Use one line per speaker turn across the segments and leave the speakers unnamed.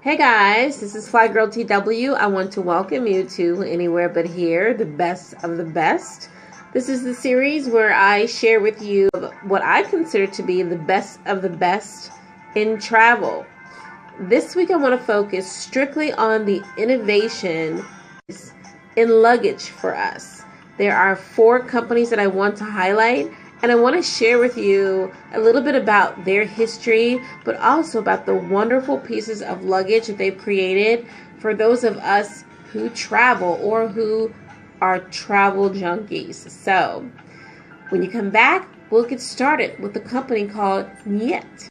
Hey guys, this is Fly Girl TW. I want to welcome you to Anywhere But Here, the best of the best. This is the series where I share with you what I consider to be the best of the best in travel. This week I want to focus strictly on the innovation in luggage for us. There are 4 companies that I want to highlight, and I want to share with you a little bit about their history, but also about the wonderful pieces of luggage that they've created for those of us who travel or who are travel junkies. So, when you come back, we'll get started with a company called Niet.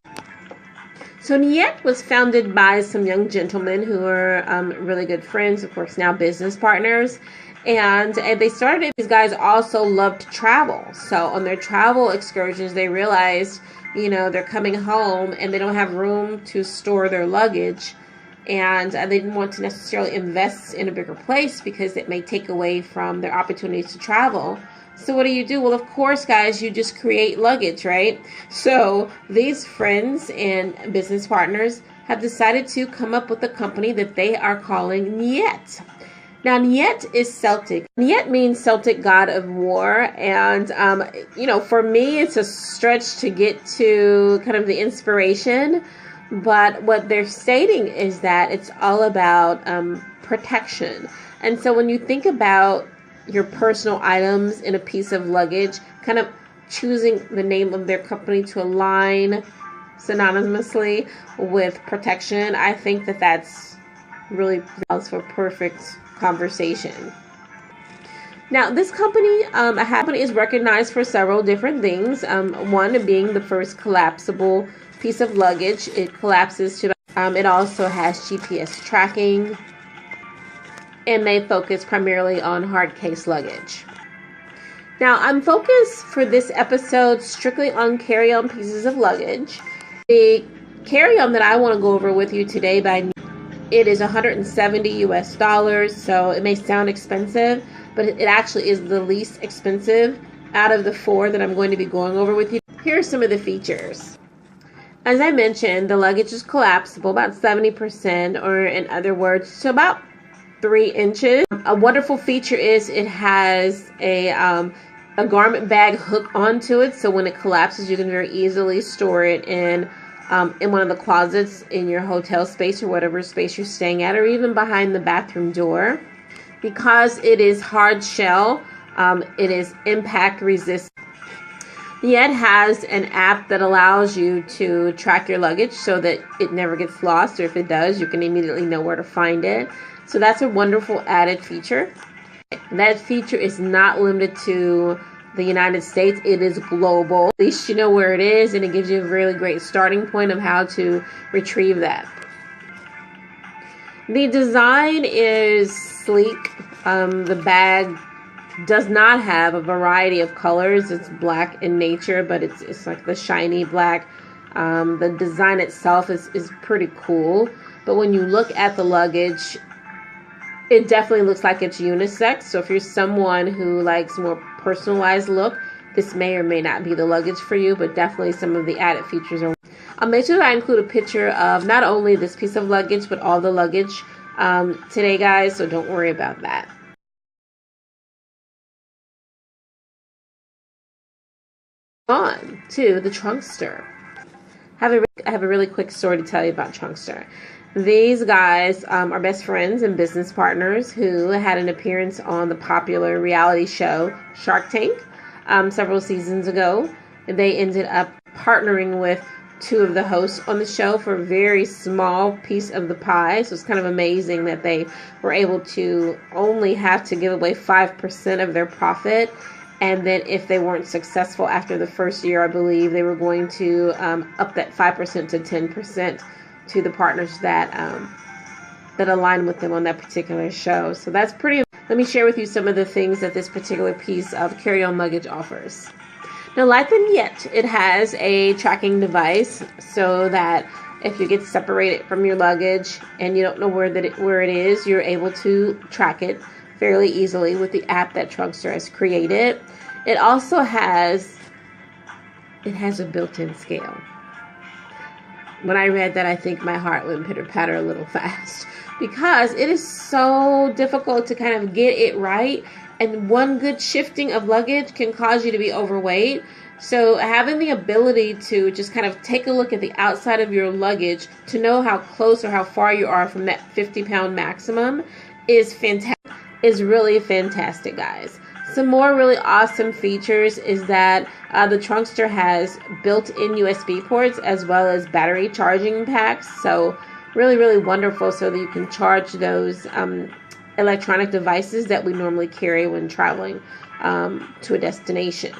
So Niet was founded by some young gentlemen who are really good friends, of course, now business partners. And they started it. These guys also love to travel. So on their travel excursions, they realized, they're coming home and they don't have room to store their luggage. And they didn't want to necessarily invest in a bigger place because it may take away from their opportunities to travel. So what do? Well, of course, guys, you just create luggage, right? So these friends and business partners have decided to come up with a company that they are calling Niet. Now, Niet is Celtic. Niet means Celtic god of war. And, for me, it's a stretch to get to kind of the inspiration. But what they're stating is that it's all about protection. And so when you think about your personal items in a piece of luggage, kind of choosing the name of their company to align synonymously with protection, I think that that's really for perfect conversation. Now, this company, is recognized for several different things. One being the first collapsible piece of luggage. It collapses to. It also has GPS tracking, and they focus primarily on hard case luggage. Now, I'm focused for this episode strictly on carry-on pieces of luggage. The carry-on that I want to go over with you today it is $170 US, so it may sound expensive, but it actually is the least expensive out of the 4 that I'm going to be going over with you. Here are some of the features. As I mentioned, the luggage is collapsible, about 70%, or in other words, so about 3 inches. A wonderful feature is it has a garment bag hook onto it, so when it collapses, you can very easily store it in one of the closets in your hotel space or whatever space you're staying at, or even behind the bathroom door. Because it is hard shell, it is impact resistant. Niet has an app that allows you to track your luggage so that it never gets lost, or if it does, you can immediately know where to find it. So that's a wonderful added feature. That feature is not limited to the United States. It is global. At least you know where it is, and it gives you a really great starting point of how to retrieve that. The design is sleek. The bag does not have a variety of colors. It's black in nature, but it's like the shiny black. The design itself is pretty cool. But when you look at the luggage, it definitely looks like it's unisex. So if you're someone who likes more personalized look, this may or may not be the luggage for you, but definitely some of the added features are. I'll make sure that I include a picture of not only this piece of luggage, but all the luggage today, guys, so don't worry about that. On to the Trunkster. I have a really quick story to tell you about Trunkster. These guys are best friends and business partners who had an appearance on the popular reality show Shark Tank several seasons ago. They ended up partnering with 2 of the hosts on the show for a very small piece of the pie. So it's kind of amazing that they were able to only have to give away 5% of their profit. And then if they weren't successful after the first year, I believe they were going to up that 5% to 10% to the partners that align with them on that particular show. So that's pretty. Let me share with you some of the things that this particular piece of carry-on luggage offers. Now, like the Niet, it has a tracking device so that if you get separated from your luggage and you don't know where it is, you're able to track it fairly easily with the app that Trunkster has created. It also has a built-in scale. when I read that, I think my heart went pitter-patter a little fast, because it is so difficult to kind of get it right, and one good shifting of luggage can cause you to be overweight. So having the ability to just kind of take a look at the outside of your luggage to know how close or how far you are from that 50-pound maximum is fantastic. Is really fantastic, guys. Some more really awesome features is that the Trunkster has built-in USB ports as well as battery charging packs. So really, really wonderful, so that you can charge those electronic devices that we normally carry when traveling to a destination.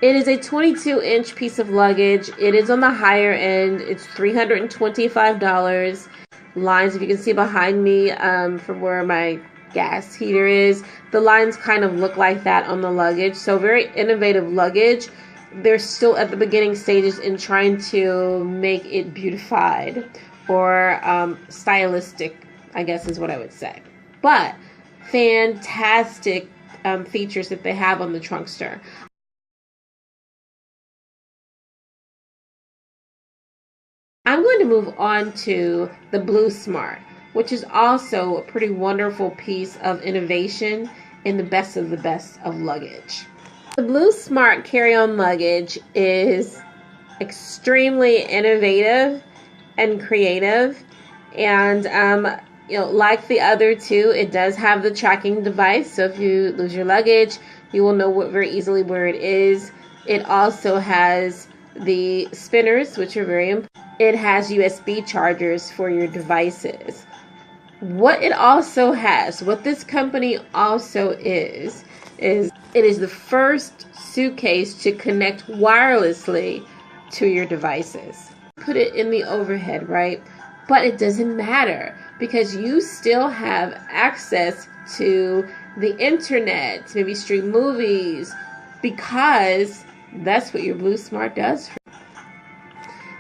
It is a 22-inch piece of luggage. It is on the higher end. It's $325. Lines, if you can see behind me from where my gas heater is, the lines kind of look like that on the luggage. So very innovative luggage. They're still at the beginning stages in trying to make it beautified or stylistic, I guess is what I would say. But fantastic features that they have on the Trunkster. I'm going to move on to the Blue Smart, which is also a pretty wonderful piece of innovation in the best of the best of luggage. The Blue Smart carry-on luggage is extremely innovative and creative, and like the other two, it does have the tracking device, so if you lose your luggage, you will know very easily where it is. It also has the spinners, which are very important. It has USB chargers for your devices. What it also has, what this company also is it is the first suitcase to connect wirelessly to your devices. Put it in the overhead, right? But it doesn't matter, because you still have access to the internet, to maybe stream movies, because that's what your Blue Smart does for you.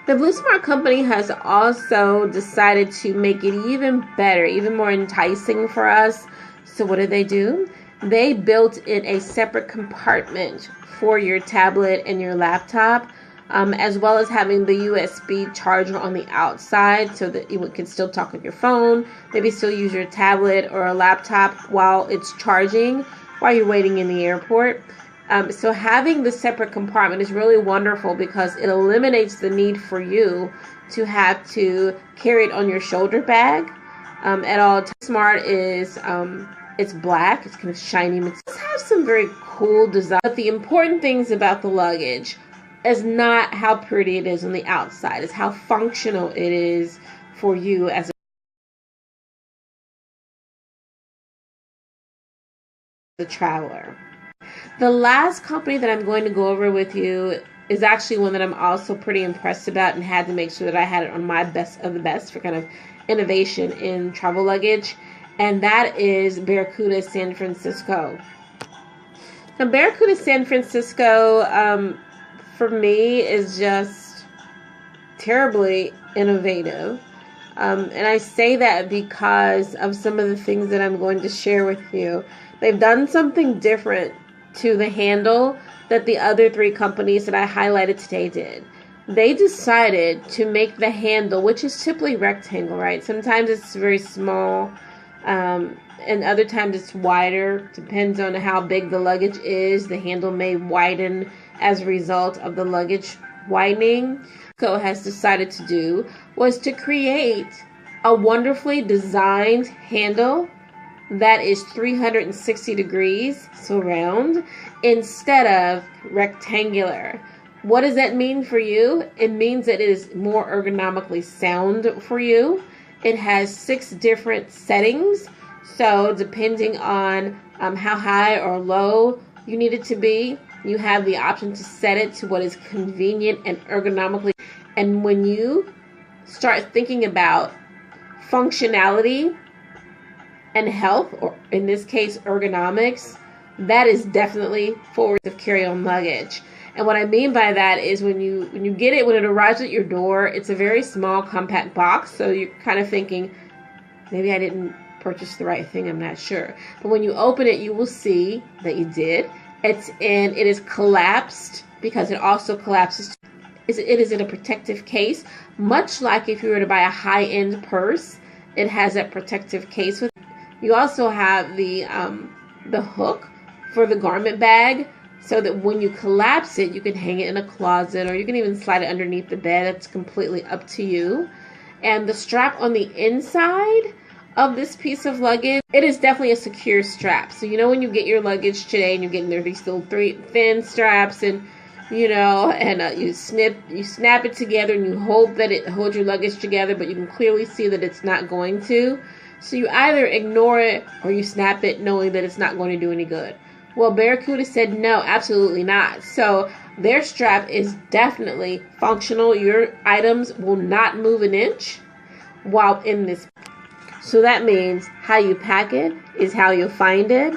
The Blue Smart company has also decided to make it even better, even more enticing for us. So what do? They built in a separate compartment for your tablet and your laptop, as well as having the USB charger on the outside so that you can still talk on your phone, maybe still use your tablet or a laptop while it's charging, while you're waiting in the airport. So having the separate compartment is really wonderful, because it eliminates the need for you to have to carry it on your shoulder bag at all. Smart is it's black, it's kind of shiny. It has some very cool design. But the important things about the luggage is not how pretty it is on the outside, it's how functional it is for you as a traveler. The last company that I'm going to go over with you is actually one that I'm also pretty impressed about, and had to make sure that I had it on my best of the best for kind of innovation in travel luggage, and that is Barracuda San Francisco. Now, Barracuda San Francisco, for me, is just terribly innovative. And I say that because of some of the things that I'm going to share with you. They've done something different to the handle that the other three companies that I highlighted today did. They decided to make the handle, which is typically rectangle, right? Sometimes it's very small, and other times it's wider. Depends on how big the luggage is. The handle may widen as a result of the luggage widening. Co has decided to do was to create a wonderfully designed handle that is 360 degrees, so round, instead of rectangular. What does that mean for you? It means that it is more ergonomically sound for you. It has 6 different settings, so depending on how high or low you need it to be, you have the option to set it to what is convenient and ergonomically. And when you start thinking about functionality and health, or in this case ergonomics, that is definitely forward of carry-on luggage. And what I mean by that is when you get it, when it arrives at your door, it's a very small compact box, so you're kind of thinking, maybe I didn't purchase the right thing, I'm not sure. But when you open it, you will see that you did. It is collapsed, because it also collapses. It is in a protective case, much like if you were to buy a high-end purse, it has that protective case with it. You also have the hook for the garment bag, so that when you collapse it, you can hang it in a closet, or you can even slide it underneath the bed. It's completely up to you. And the strap on the inside of this piece of luggage, it is definitely a secure strap. So when you get your luggage today and you get in there these little thin straps, and you snap it together, and you hope that it holds your luggage together, but you can clearly see that it's not going to. So you either ignore it or you snap it knowing that it's not going to do any good. Well, Barracuda said no, absolutely not. So their strap is definitely functional. Your items will not move an inch while in this. So that means how you pack it is how you'll find it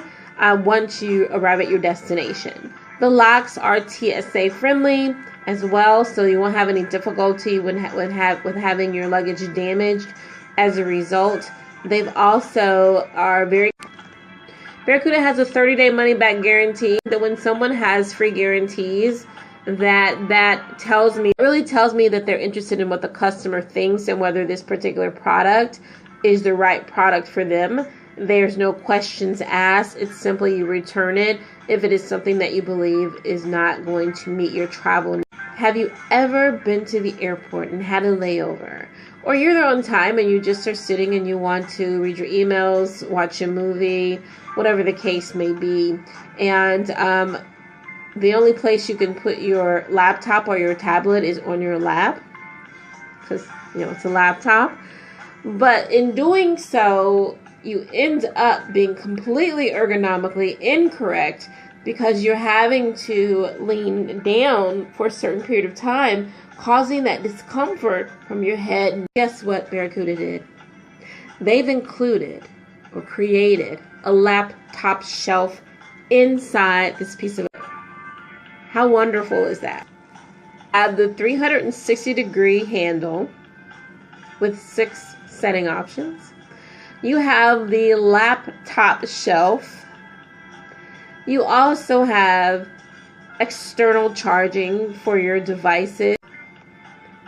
once you arrive at your destination. The locks are TSA friendly as well, so you won't have any difficulty with having your luggage damaged as a result. They've also are very... Barracuda has a 30-day money-back guarantee. That when someone has free guarantees, that really tells me that they're interested in what the customer thinks and whether this particular product is the right product for them. There's no questions asked. It's simply you return it if it is something that you believe is not going to meet your travel needs. Have you ever been to the airport and had a layover? Or you're there on time and you just are sitting and you want to read your emails, watch a movie, whatever the case may be. And the only place you can put your laptop or your tablet is on your lap, because it's a laptop. But in doing so, you end up being completely ergonomically incorrect because you're having to lean down for a certain period of time, causing that discomfort from your head. And guess what Barracuda did? They've included or created a laptop shelf inside this piece of... How wonderful is that? Add the 360-degree handle with 6 setting options. You have the laptop shelf. You also have external charging for your devices.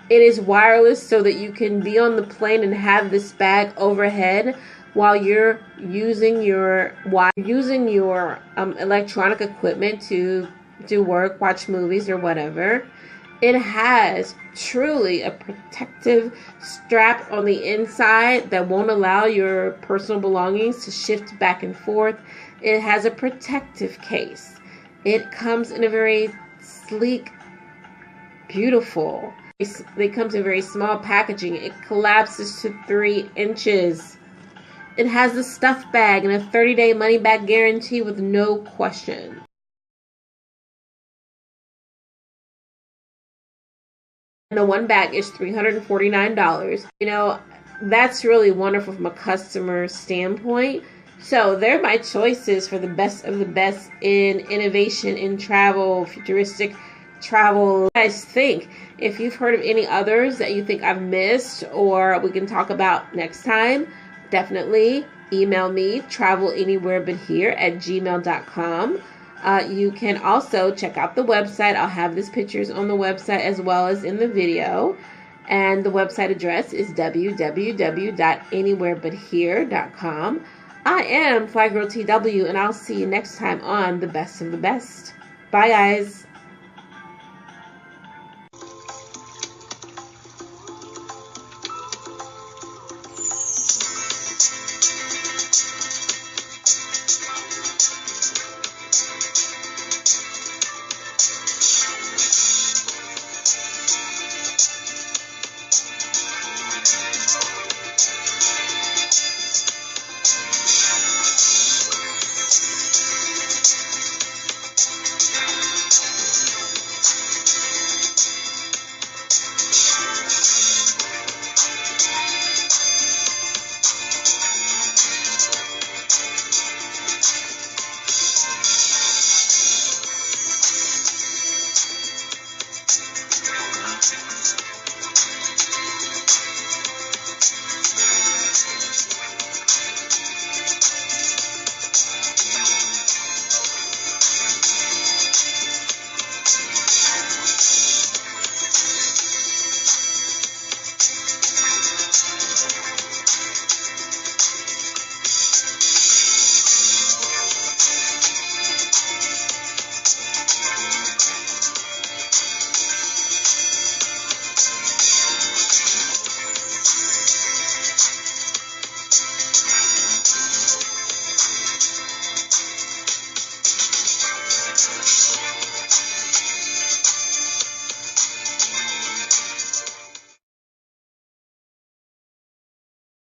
It is wireless so that you can be on the plane and have this bag overhead while you're using your electronic equipment to do work, watch movies, or whatever. It has truly a protective strap on the inside that won't allow your personal belongings to shift back and forth. It has a protective case. It comes in a very sleek, beautiful... It comes in very small packaging. It collapses to 3 inches. It has a stuff bag and a 30-day money-back guarantee with no question. And the one bag is $349. That's really wonderful from a customer standpoint. So they're my choices for the best of the best in innovation in travel, futuristic travel. What do you guys think? If you've heard of any others that you think I've missed or we can talk about next time, definitely email me, travelanywherebuthere@gmail.com. You can also check out the website. I'll have these pictures on the website as well as in the video. And the website address is www.anywherebuthere.com. I am Flygirl TW, and I'll see you next time on The Best of the Best. Bye, guys.